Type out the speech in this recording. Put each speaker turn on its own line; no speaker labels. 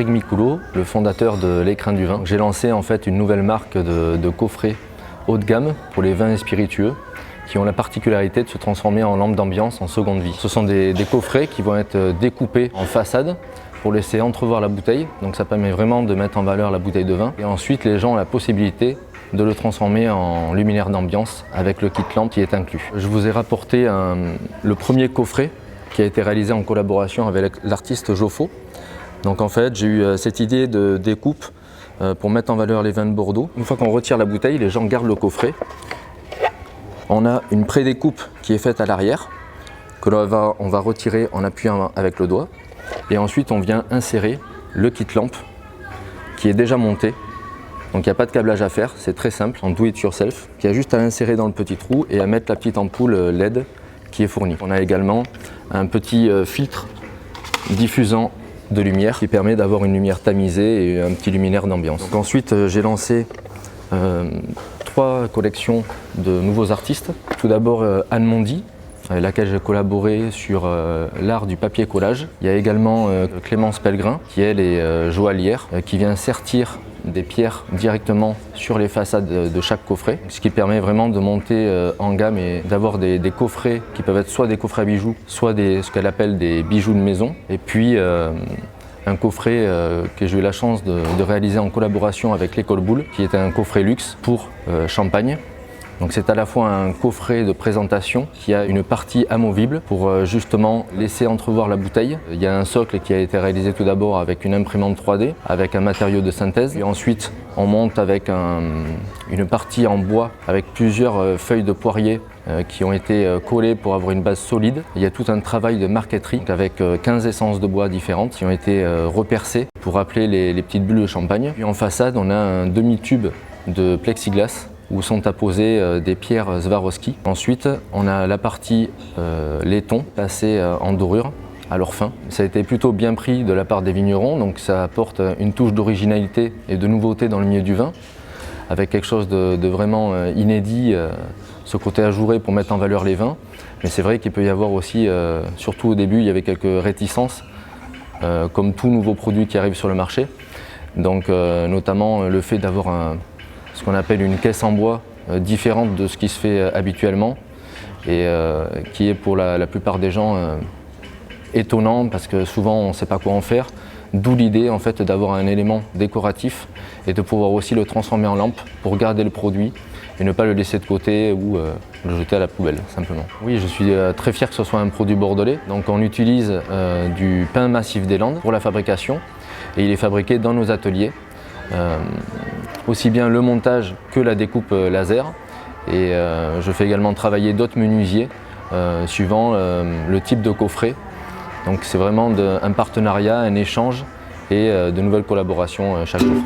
Frédéric Micoulot, le fondateur de l'Écrin du Vin. J'ai lancé en fait une nouvelle marque de coffrets haut de gamme pour les vins et spiritueux qui ont la particularité de se transformer en lampe d'ambiance en seconde vie. Ce sont des coffrets qui vont être découpés en façade pour laisser entrevoir la bouteille, donc ça permet vraiment de mettre en valeur la bouteille de vin. Et ensuite les gens ont la possibilité de le transformer en luminaire d'ambiance avec le kit lampe qui est inclus. Je vous ai rapporté le premier coffret qui a été réalisé en collaboration avec l'artiste Joffo. Donc en fait j'ai eu cette idée de découpe pour mettre en valeur les vins de Bordeaux. Une fois qu'on retire la bouteille, les gens gardent le coffret. On a une pré-découpe qui est faite à l'arrière, que on va retirer en appuyant avec le doigt. Et ensuite on vient insérer le kit lampe qui est déjà monté. Donc il n'y a pas de câblage à faire, c'est très simple, en do it yourself. Il y a juste à l'insérer dans le petit trou et à mettre la petite ampoule LED qui est fournie. On a également un petit filtre diffusant de lumière qui permet d'avoir une lumière tamisée et un petit luminaire d'ambiance. Donc ensuite j'ai lancé 3 collections de nouveaux artistes. Tout d'abord Anne Mondy, avec laquelle j'ai collaboré sur l'art du papier collage. Il y a également Clémence Pellegrin, qui elle est joaillière, qui vient sertir des pierres directement sur les façades de chaque coffret, ce qui permet vraiment de monter en gamme et d'avoir des coffrets qui peuvent être soit des coffrets à bijoux, soit ce qu'elle appelle des bijoux de maison. Et puis un coffret que j'ai eu la chance de réaliser en collaboration avec l'École Boulle, qui est un coffret luxe pour Champagne. Donc c'est à la fois un coffret de présentation qui a une partie amovible pour justement laisser entrevoir la bouteille. Il y a un socle qui a été réalisé tout d'abord avec une imprimante 3D, avec un matériau de synthèse. Et ensuite on monte avec une partie en bois avec plusieurs feuilles de poirier qui ont été collées pour avoir une base solide. Il y a tout un travail de marqueterie avec 15 essences de bois différentes qui ont été repercées pour rappeler les petites bulles de champagne. Puis en façade on a un demi-tube de plexiglas où sont apposées des pierres Swarovski. Ensuite, on a la partie laiton passée en dorure à leur fin. Ça a été plutôt bien pris de la part des vignerons, donc ça apporte une touche d'originalité et de nouveauté dans le milieu du vin, avec quelque chose de vraiment inédit, ce côté ajouré pour mettre en valeur les vins. Mais c'est vrai qu'il peut y avoir aussi, surtout au début, il y avait quelques réticences, comme tout nouveau produit qui arrive sur le marché. Donc notamment le fait d'avoir ce qu'on appelle une caisse en bois différente de ce qui se fait habituellement et qui est pour la plupart des gens étonnant parce que souvent on ne sait pas quoi en faire, d'où l'idée en fait d'avoir un élément décoratif et de pouvoir aussi le transformer en lampe pour garder le produit et ne pas le laisser de côté ou le jeter à la poubelle simplement. Oui, je suis très fier que ce soit un produit bordelais. Donc on utilise du pin massif des Landes pour la fabrication et il est fabriqué dans nos ateliers. Aussi bien le montage que la découpe laser et je fais également travailler d'autres menuisiers suivant le type de coffret. Donc c'est vraiment un partenariat, un échange et de nouvelles collaborations chaque jour.